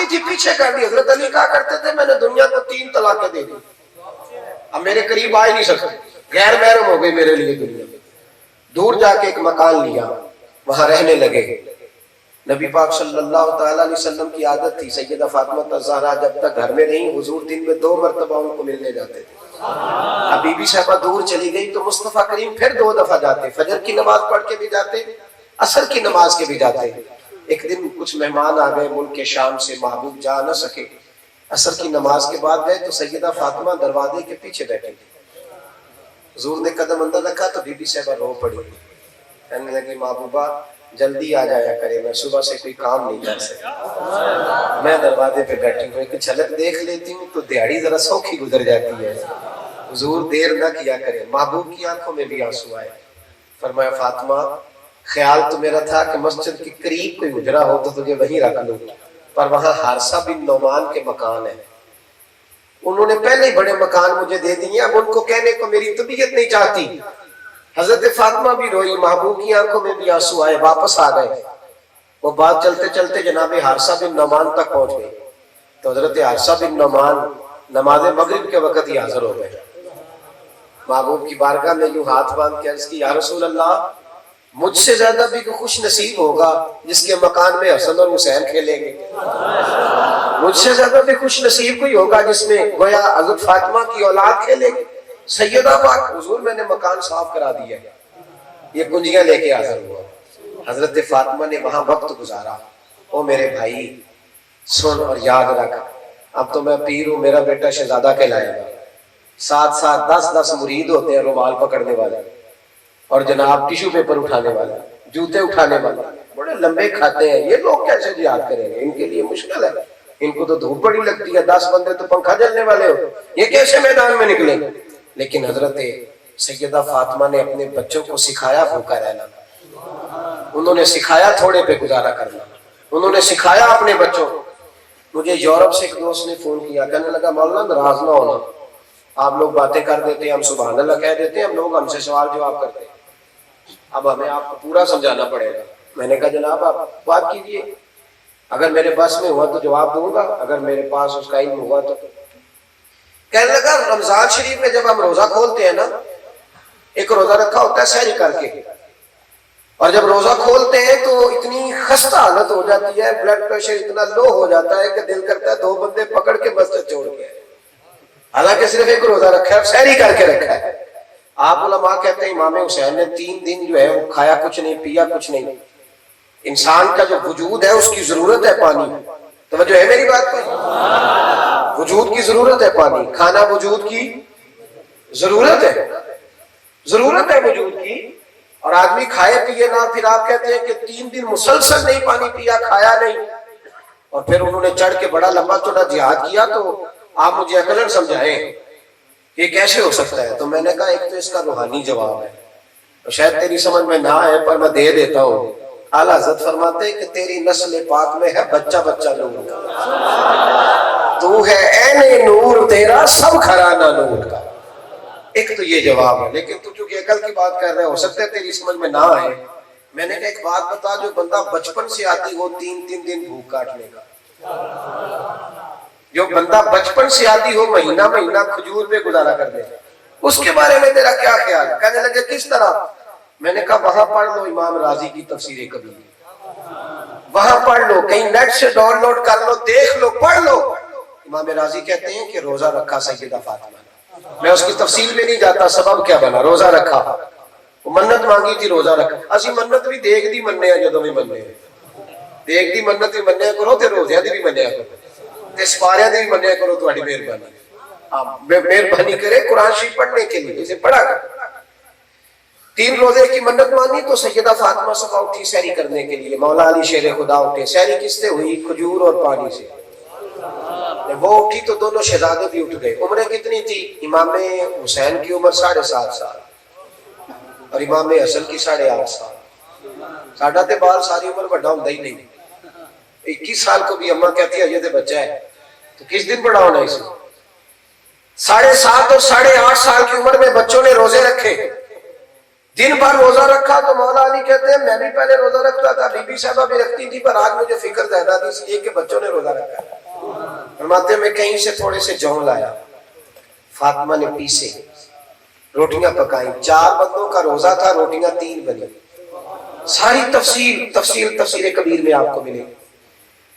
آتی تھی پیچھے کر دی. حضرت علی کہا کرتے تھے میں نے دنیا کو 3 طلاقیں دے دی, اب میرے قریب آ ہی نہیں سکتے, غیر محرم ہو گئی میرے لیے دنیا میں. دور جا کے ایک مکان لیا, وہاں رہنے لگے. نبی پاک صلی اللہ تعالی علیہ وسلم کی عادت تھی, سیدہ فاطمہ الزہرا جب تک گھر میں رہیں حضور دن میں 2 مرتبہ ان کو ملنے جاتے تھے. اب بی بی صاحبہ دور چلی گئی تو مصطفیٰ کریم پھر 2 دفعہ جاتے, فجر کی نماز پڑھ کے بھی جاتے, عصر کی نماز کے بھی جاتے. ایک دن کچھ مہمان آ گئے ملک کے شام سے, محبوب جا نہ سکے, عصر کی نماز کے بعد گئے تو سیدہ فاطمہ دروازے کے پیچھے بیٹھی تھی. حضور نے قدم اندر رکھا تو بی بی صاحبہ رو پڑی, کہنے لگی محبوبہ جلدی آ جایا کرے, میں صبح سے کوئی کام نہیں کر سکتا, میں دروازے پہ بیٹھی ہوں, ایک جھلک دیکھ لیتی ہوں تو دیہڑی ذرا سوکھی گزر جاتی ہے. حضور دیر نہ کیا کرے. محبوب کی آنکھوں میں بھی آنسو آئے. فرمایا فاطمہ خیال تو میرا تھا کہ مسجد کے قریب کوئی حجرہ ہو تو تجھے وہیں رکھ لوں, پر وہاں حارثہ بن نعمان کے مکان ہے, انہوں نے پہلے ہی بڑے مکان مجھے دے دیے, اب ان کو کہنے کو میری طبیعت نہیں چاہتی. حضرت فاطمہ بھی روئی, محبوب کی آنکھوں میں بھی آنسو آئے, واپس آ گئے. وہ بات چلتے چلتے جناب حارثہ بن نعمان تک پہنچ گئی تو حضرت حارثہ بن نعمان نماز مغرب کے وقت ہی حاضر ہو گئے. محبوب کی بارگاہ میں یوں ہاتھ باندھ کے عرض کی, یا رسول اللہ مجھ سے زیادہ بھی خوش نصیب ہوگا جس کے مکان میں حسن اور حسین کھیلیں گے, مجھ سے زیادہ بھی خوش نصیب کوئی ہوگا جس میں گویا حضرت فاطمہ کی اولاد کھیلے گی. سیدہ پاک حضور میں نے مکان صاف کرا دیا, یہ کنجیاں لے کے حاضر ہوا. حضرت فاطمہ نے وہاں وقت گزارا. او میرے بھائی سن اور یاد رکھ, اب تو میں پیر ہوں, میرا بیٹا شہزادہ کہلائے گا. 7 10 مرید ہوتے ہیں, رومال پکڑنے والے اور جناب ٹیشو پیپر اٹھانے والا, جوتے اٹھانے والا, بڑے لمبے کھاتے ہیں. یہ لوگ کیسے جہاد کریں گے, ان کے لیے مشکل ہے, ان کو تو دھوپ بڑی لگتی ہے, 10 بندے تو پنکھا جلنے والے ہو, یہ کیسے میدان میں نکلیں. لیکن حضرت سیدہ فاطمہ نے اپنے بچوں کو سکھایا بھوکا رہنا, انہوں نے سکھایا تھوڑے پہ گزارا کرنا, انہوں نے سکھایا اپنے بچوں کو. مجھے یورپ سے ایک دوست نے فون کیا, کہنے لگا مولانا ناراض نہ ہونا, آپ لوگ باتیں کر دیتے ہیں, ہم سبحان اللہ کہہ دیتے ہیں, ہم لوگ ہم سے سوال جواب کرتے ہیں, اب ہمیں آپ کو پورا سمجھانا پڑے گا. میں نے کہا جناب آپ بات کیجئے, اگر میرے بس میں ہوا تو جواب دوں گا, اگر میرے پاس اس کا علم ہوا تو. کہنے لگا رمضان شریف میں جب ہم روزہ کھولتے ہیں نا, ایک روزہ رکھا ہوتا ہے سحری کر کے, اور جب روزہ کھولتے ہیں تو اتنی خستہ حالت ہو جاتی ہے, بلڈ پریشر اتنا لو ہو جاتا ہے کہ دل کرتا ہے 2 بندے پکڑ کے مسجد چھوڑ کے, حالانکہ صرف ایک روزہ رکھا ہے, سحری کر کے رکھا ہے. آپ علماء کہتے ہیں امام حسین نے 3 دن جو ہے وہ کھایا کچھ نہیں, پیا کچھ نہیں. انسان کا جو وجود ہے اس کی ضرورت ہے پانی, توجہ ہے میری بات پر, وجود کی ضرورت ہے پانی, کھانا وجود کی ضرورت ہے, ضرورت ہے وجود کی. اور آدمی کھائے پیے نہ, پھر آپ کہتے ہیں کہ 3 دن مسلسل نہیں پانی پیا, کھایا نہیں, اور پھر انہوں نے چڑھ کے بڑا لمبا چوڑا جہاد کیا. تو آپ مجھے عقلاً سمجھائیں یہ کیسے ہو سکتا ہے. تو میں نے کہا ایک تو اس کا روحانی جواب ہے, شاید تیری سمجھ میں نہ آئے پر میں دے دیتا ہوں. اعلیٰ حضرت فرماتے ہیں کہ تیری نسل پاک میں ہے بچہ بچہ نور کا, تو ہے عین نور تیرا سب گھرانہ نور کا. ایک تو یہ جواب ہے, لیکن تو چونکہ عقل کی بات کر رہے ہو سکتا ہے تیری سمجھ میں نہ آئے. میں نے کہا ایک بات بتا, جو بندہ بچپن سے آتی ہو 3 دن بھوک کاٹنے کا, جو بندہ بچپن سے آتی ہو مہینہ مہینہ کھجور پہ گزارا کر دے, اس کے بارے میں تیرا کیا خیال ہے. کہنے لگے کس طرح. میں نے کہا وہاں پڑھ لو امام راضی کی تفسیر کبیر, وہاں پڑھ لو, کہیں نیٹ سے ڈاؤن لوڈ کر لو, دیکھ لو, پڑھ لو. امام راضی کہتے ہیں کہ روزہ رکھا سیدہ فاطمہ نے, میں اس کی تفصیل میں نہیں جاتا, سبب کیا بنا, روزہ رکھا, منت مانگی تھی, روزہ رکھا. اسی منت بھی دیکھ دی مننے ہیں, جدوں بھی مننے ہیں, دیکھ دی منت بھی مننے کرو, تے روزیاں دی بھی مننے کرو, تے سپاریاں دی بھی مننے کرو. تہاڈی مہربانی, آپ مہربانی کرے قرآن شریف پڑھنے کے لیے, اسے پڑھا کر. 3 روزے کی منت مانی تو سیدہ فاطمہ صبح اٹھی سحری کرنے کے لیے, مولا علی شیر خدا اٹھے. سحری کس سے ہوئی, کھجور اور پانی سے. وہ اٹھی تو دونوں شہزادے بھی اٹھ گئے. عمریں کتنی تھی, امام حسین کی عمر 7.5 سال اور امام حسن کی 8.5 سال. ساڈا تے بال ساری عمر بڑا ہوندا ہی نہیں, 21 سال کو بھی اماں کہتی ہے یہ تے بچہ ہے, تو کس دن بڑا ہونا اس میں. 7.5 اور 8.5 سال کی عمر میں بچوں نے روزے رکھے, دن بھر روزہ رکھا. تو مولا علی کہتے ہیں میں بھی پہلے روزہ رکھتا تھا, بی بی صاحبہ بھی رکھتی تھی, پر آج مجھے فکر زیادہ تھی اس لیے کہ بچوں نے روزہ رکھا. فرماتے میں کہیں سے تھوڑے سے جوں لایا، فاطمہ نے پیسے، روٹیاں پکائیں، 4 بندوں کا روزہ تھا، روٹیاں 3 بنی. ساری تفسیر کبیر میں آپ کو ملے.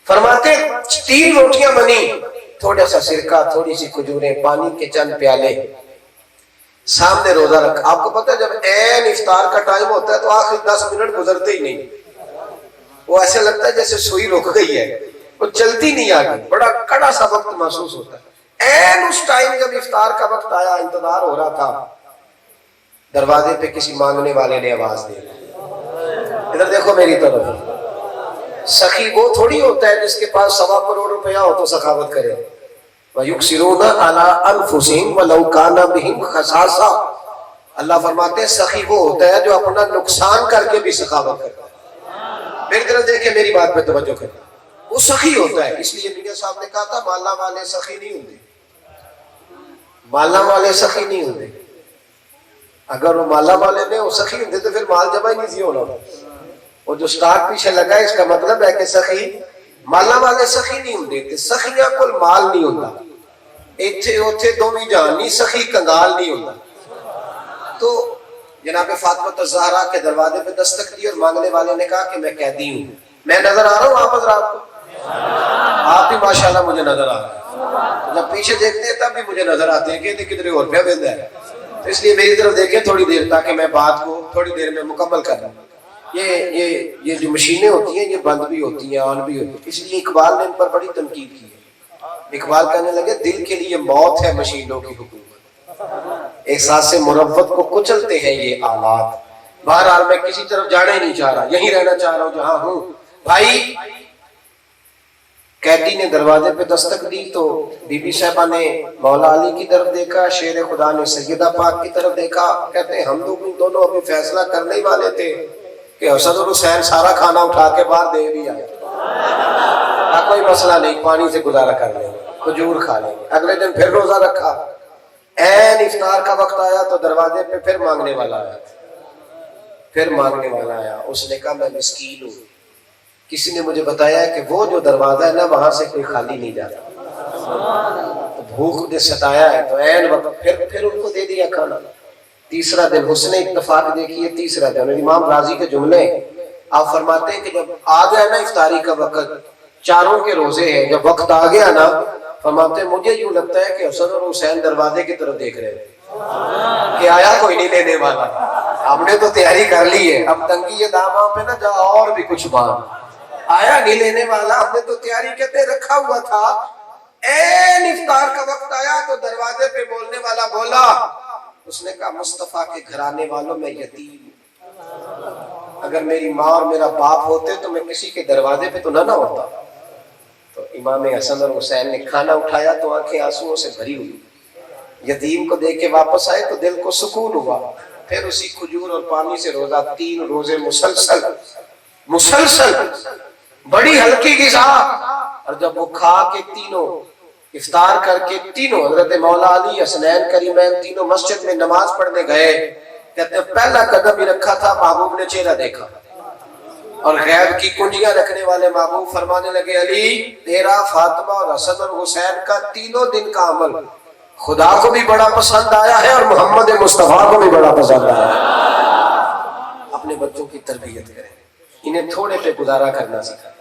فرماتے 3 روٹیاں بنی، تھوڑا سا سرکہ، تھوڑی سی کھجوریں، پانی کے چند پیالے، سامنے روزہ رکھا. آپ کو پتہ ہے جب عین افطار کا ٹائم ہوتا ہے تو آخری 10 منٹ گزرتے ہی نہیں، وہ ایسے لگتا ہے جیسے سوئی رک گئی ہے، وہ چلتی نہیں آگے، بڑا کڑا سا وقت محسوس ہوتا ہے. عین اس ٹائم جب افطار کا وقت آیا، انتظار ہو رہا تھا، دروازے پہ کسی مانگنے والے نے آواز دی. ادھر دیکھو میری طرف. سخی وہ تھوڑی ہوتا ہے جس کے پاس 1.25 کروڑ روپیہ ہو تو سخاوت کرے. وَيُكْسِرُونَ عَلَىٰ أَنفُسِهِمْ وَلَوْ كَانَ بِهِمْ خَصَاصَةٌ. اللہ فرماتے ہیں سخی وہ ہوتا ہے جو اپنا نقصان کر کے بھی سخاوت کرتا ہے. میری طرف دیکھیں، میری بات پہ توجہ کریں، وہ سخی ہوتا ہے. اس لیے میاں صاحب نے کہا تھا مالا والے سخی نہیں ہوتے، مالا والے سخی نہیں ہوتے. اگر وہ مالا والے نے وہ سخی ہوتے تو پھر مال جمع ہی نہیں سی ہونا. وہ جو سٹاک پیچھے لگا ہے اس کا مطلب ہے کہ سخی مالا والے سخی نہیں ہوتے. سخیاں کول مال نہیں ہوتا، ایتھے اوتھے دوویں جان نہیں، سخی کنگال نہیں ہوتا. تو جناب فاطمہ الزہرا کے دروازے پہ دستک دی اور مانگنے والے نے کہا کہ میں قیدی ہوں. میں نظر آ رہا ہوں آپ حضرات کو؟ آپ بھی ماشاءاللہ مجھے نظر آ رہا ہے. جب پیچھے دیکھتے ہیں تب بھی مجھے نظر آتے ہیں کہ کتنے اور پہ بندہ ہے. تو اس لیے میری طرف دیکھیں تھوڑی دیر، تاکہ میں بات کو تھوڑی دیر میں مکمل کر دوں. یہ جو مشینیں ہوتی ہیں یہ بند بھی ہوتی ہیں، آن بھی ہوتی ہیں. اس لیے اقبال نے ان پر بڑی تنقید کی ہے. اقبال کہنے لگے دل کے لیے موت ہے مشینوں کی حکومت، احساس مروت کو کچلتے ہیں یہ آلات. بہرحال میں کسی طرف جانا ہی نہیں چاہ رہا، یہیں رہنا چاہ رہا ہوں جہاں ہوں. بھائی قیدی نے دروازے پہ دستک دی تو بی بی صاحبہ نے مولا علی کی طرف دیکھا، شیر خدا نے سیدہ پاک کی طرف دیکھا. کہتے ہیں ہم دونوں ابھی فیصلہ کرنے ہی والے تھے کہ حسن اور حسین سارا کھانا اٹھا کے باہر دے دیا، کوئی مسئلہ نہیں، پانی سے گزارا کر لیں گے، کھجور کھا لیں گے. اگلے دن پھر روزہ رکھا. عین افطار کا وقت آیا تو دروازے پہ پھر مانگنے والا آیا. اس نے کہا میں مسکین ہوں، کسی نے مجھے بتایا کہ وہ جو دروازہ ہے نا وہاں سے کوئی خالی نہیں جاتا. بھوک نے ستایا ہے تو عین وقت پھر ان کو دے دیا کھانا. تیسرا دن حسن اتفاق دیکھیے، تیسرا دن امام راضی کے جملے آپ فرماتے ہیں کہ جب آ گیا نا افطاری کا وقت، 4 کے روزے ہیں، جب وقت آ گیا نا فرماتے ہیں مجھے یوں لگتا ہے کہ حسن اور حسین دروازے کی طرف دیکھ رہے ہیں کہ آیا کوئی نہیں لینے والا. ہم نے تو تیاری کر لی ہے، اب تنگی یہ داماں پہ نہ جا اور بھی کچھ بات، آیا نہیں لینے والا، ہم نے تو تیاری کہتے رکھا ہوا تھا. این افطار کا وقت آیا تو دروازے پہ بولنے والا بولا. اس نے کہا مصطفیٰ کے گھرانے والوں میں یتیم ہوں، اگر میری ماں اور میرا باپ ہوتے تو میں کسی کے دروازے پہ تو نہ ہوتا. تو امام حسن اور حسین نے کھانا اٹھایا تو آنکھیں آنسوؤں سے بھری ہوئی. یتیم کو دیکھ کے واپس آئے تو دل کو سکون ہوا. پھر اسی کھجور اور پانی سے روزہ، 3 روزے مسلسل بڑی ہلکی غذا. اور جب وہ کھا کے تینوں افطار کر کے تینوں حضرت مولا علی، حسنین، کریمین تینوں مسجد میں نماز پڑھنے گئے. کہتے ہیں پہلا قدم ہی رکھا تھا محبوب نے چہرہ دیکھا اور غیب کی کنجیاں رکھنے والے محبوب فرمانے لگے علی تیرا، فاطمہ اور حسن اور حسین کا 3 دن کا عمل خدا کو بھی بڑا پسند آیا ہے اور محمد مصطفیٰ کو بھی بڑا پسند آیا ہے. اپنے بچوں کی تربیت کریں، انہیں تھوڑے پہ گزارا کرنا سکھائیں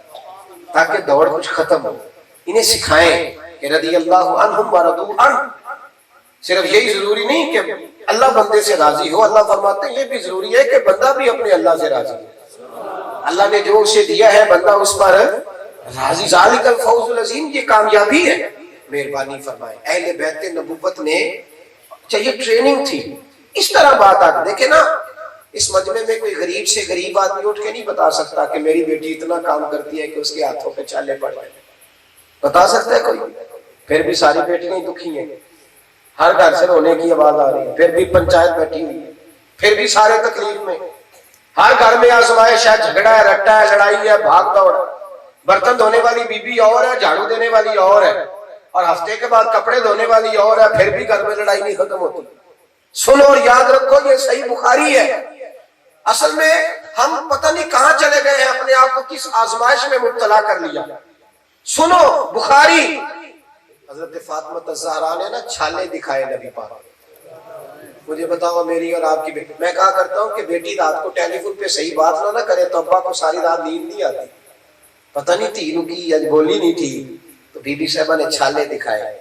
تاکہ دوڑ کچھ ختم ہو. انہیں سکھائیں کہ رضی اللہ عنہم ورضوا عنہ. صرف یہی ضروری نہیں کہ اللہ بندے سے راضی ہو، اللہ فرماتے ہیں یہ بھی ضروری ہے کہ بندہ بھی اپنے اللہ سے راضی ہو. اللہ نے جو اسے دیا ہے بندہ اس پر راضی. ذالک الفوز العظیم، یہ کامیابی ہے. مہربانی فرمائیں اہل بیت نبوت نے چاہیے ٹریننگ تھی. اس طرح بات آ دیکھیں نا، اس مجمع میں کوئی غریب سے غریب آدمی اٹھ کے نہیں بتا سکتا کہ میری بیٹی اتنا کام کرتی ہے کہ اس کے ہاتھوں پہ چھالے پڑ گئے. بتا سکتا ہے کوئی؟ پھر بھی ساری بیٹیاں دکھی ہیں، ہر گھر سے رونے کی آواز آ رہی ہے، پھر بھی پنچایت بیٹھی ہوئی ہے، پھر بھی سارے تکلیف میں. ہر گھر میں آزمائش ہے، جھگڑا ہے، رٹا ہے، لڑائی ہے، بھاگ دوڑ. برتن دھونے والی بی بی اور ہے، جھاڑو دینے والی اور ہے، اور ہفتے کے بعد کپڑے دھونے والی اور ہے، پھر بھی گھر میں لڑائی نہیں ختم ہوتی. سنو اور یاد رکھو یہ صحیح بخاری ہے. اصل میں ہم پتہ نہیں کہاں چلے گئے ہیں، اپنے آپ کو کس آزمائش میں مبتلا کر لیا. سنو بخاری حضرت فاطمہ الزہرا نے نا چھالے دکھائے نبی پاک. مجھے بتاؤ میری اور آپ کی بیٹی, میں کہا کرتا ہوں کہ بیٹی رات کو ٹیلی فون پہ صحیح بات نہ کرے تو ابا کو ساری رات نیند نہیں آتی. پتہ نہیں تھی ان کی یا بولی نہیں تھی, تو بی بی صاحبہ نے چھالے دکھائے.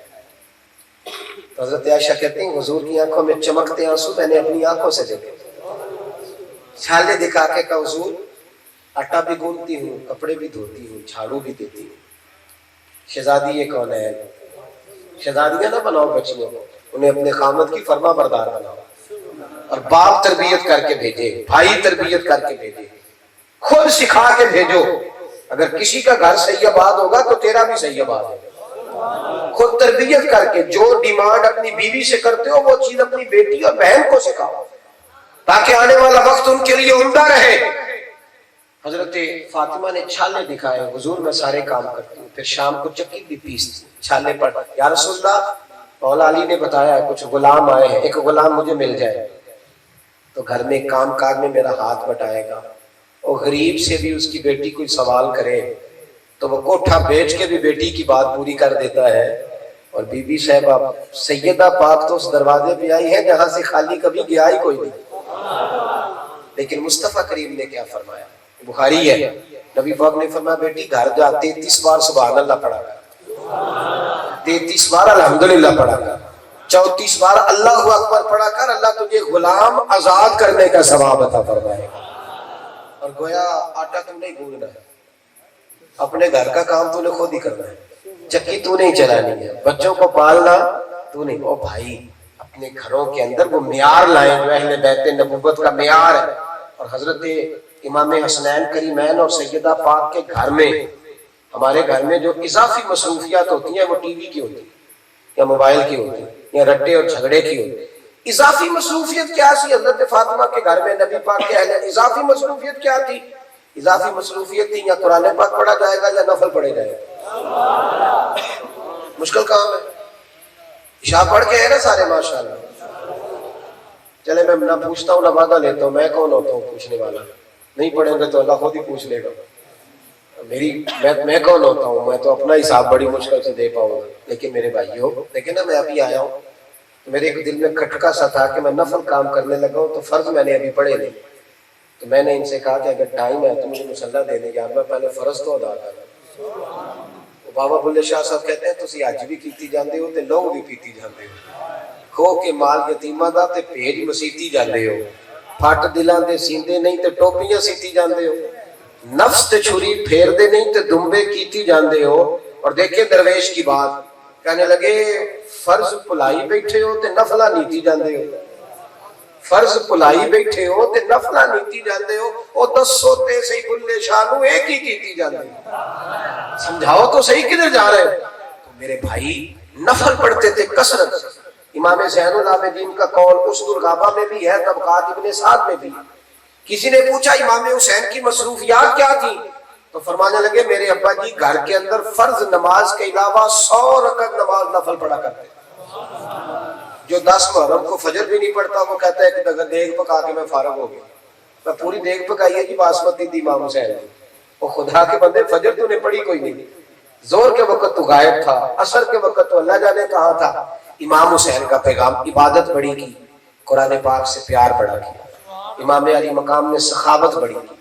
تو حضرت عائشہ کہتے ہیں حضور کی آنکھوں میں چمکتے آنسو میں نے اپنی آنکھوں سے دیکھے. چھالے دکھا کے کہا حضور آٹا بھی گوندتی ہوں, کپڑے بھی دھوتی ہوں, جھاڑو بھی دیتی ہوں. شہزادی یہ کون ہے؟ شہزادیاں نہ بناؤ بچیوں کو, انہیں اپنے خامد کی فرما بردار بناؤ. اور باپ تربیت کر کے بھیجے, بھائی تربیت کر کے بھیجے, خود سکھا کے بھیجو. اگر کسی کا گھر صحیح آباد ہوگا تو تیرا بھی صحیح آباد ہوگا. خود تربیت کر کے جو ڈیمانڈ اپنی بیوی سے کرتے ہو وہ چیز اپنی بیٹی اور بہن کو سکھاؤ تاکہ آنے والا وقت ان کے لیے عمدہ رہے. حضرت فاطمہ نے چھالے دکھائے, حضور میں سارے کام کرتی ہوں. پھر شام کو چکی بھی پیستی چھالے پر. یا رسول اللہ مولا علی نے بتایا کچھ غلام آئے ہیں, ایک غلام مجھے مل جائے تو گھر میں کام کاج میں میرا ہاتھ بٹائے گا. اور غریب سے بھی اس کی بیٹی کوئی سوال کرے تو وہ کوٹھا بیچ کے بھی بیٹی کی بات پوری کر دیتا ہے. اور بی بی صاحبہ سیدہ پاک تو اس دروازے پہ آئی ہے جہاں سے خالی کبھی گیا ہی کوئی نہیں. لیکن مصطفیٰ کریم نے کیا فرمایا, بخاری ہے, نبی پاک نے فرمایا بیٹی گھر جا 33 بار سبحان اللہ پڑھا کر, 33 بار الحمدللہ پڑھا کر, 34 بار اللہ اکبر پڑھا کر, اللہ تجھے غلام آزاد کرنے کا ثواب عطا فرمائے گا. اور گویا آٹا تم نہیں گوندنا ہے, اپنے گھر کا کام تو نے خود ہی کرنا ہے, چکی تو نہیں چلانی ہے, بچوں کو پالنا تو نہیں. او بھائی اپنے گھروں کے اندر وہ معیار لائیں جو اہل بیت نبوت کا معیار ہے. اور حضرت امام حسنین کریمین اور سیدہ پاک کے گھر میں, ہمارے گھر میں جو اضافی مصروفیات ہوتی ہیں وہ ٹی وی کی ہوتی ہیں یا موبائل کی ہوتی ہیں یا رٹے اور جھگڑے کی ہوتی ہیں. اضافی مصروفیت کیا سی حضرت فاطمہ کے گھر میں نبی پاک کے اہل, اضافی مصروفیت کیا تھی؟ اضافی مصروفیت تھی یا قرآن پاک پڑھا جائے گا یا نفل پڑھے جائے گا. مشکل کام ہے, عشاء پڑھ کے ہے نا سارے ماشاءاللہ. چلے میں نہ پوچھتا ہوں نہ وعدہ لیتا ہوں, میں کون ہوتا ہوں پوچھنے والا, نہیں پڑھیں گے تو اللہ خود ہی پوچھ لے گا. میں کون ہوتا ہوں, میں تو اپنا حساب بڑی مشکل سے دے پاؤں گا. لیکن میرے بھائیوں دیکھیں نا, میں ابھی آیا ہوں تو میرے ایک دل میں کھٹکا سا تھا کہ میں نفل کام کرنے لگا ہوں تو فرض میں نے ابھی پڑھے نہیں. تو میں نے ان سے کہا کہ اگر ٹائم ہے تو مجھے مصلی دینے گیا, میں پہلے فرض تو ادا کروں. بابا بلے شاہ صاحب کہتے ہیں تسی اج بھی کیتی جاندے ہو تے لوگ بھی پیتی جاندے ہو, کھو کے مال یتیماں دا تے بھیج مسیتی جاندے ہو, پھٹ دلاں دے سیندے نہیں تے ٹوپیاں سیتی جاندے ہو, نفس تے چھری پھیر دے نہیں تے دمبے کیتی جاندے ہو. اور دیکھیں درویش کی بات, کہنے لگے فرض پلائی بیٹھے ہو تے نفلہ نیتی جاندے ہو, فرض پلائی بیٹھے ہو تے نفلہ نیتی جاندے ہو. او دسو تے صحیح بلے شاہ نو ایک ہی کیتی جاندے ہو, سمجھاؤ تو صحیح کدھر جا رہے ہو. تو میرے بھائی نفل پڑھتے تھے کثرت سے. امام زین العابدین کا قول اسد الغابہ میں بھی ہے, طبقات ابن سعد میں بھی. کسی نے پوچھا امام حسین کی مصروفیات کیا تھی, تو فرمانے لگے میرے ابا جی گھر کے اندر فرض نماز کے علاوہ 100 رکعت نماز نفل پڑھا کرتے. جو 10 محرم کو فجر بھی نہیں پڑھتا وہ کہتا ہے کہ اگر دیگ پکا کے میں فارغ ہو گیا. میں پوری دیگ پکائی ہے جی باسمتی تھی امام حسین نے. وہ خدا کے بندے فجر تو نے پڑھی کوئی نہیں, زور کے وقت تو غائب تھا, عصر کے وقت تو اللہ جانے کہاں تھا. امام حسین کا پیغام عبادت بڑی کی, قرآن پاک سے پیار بڑا کیا. امام علی مقام نے سخاوت بڑی کی.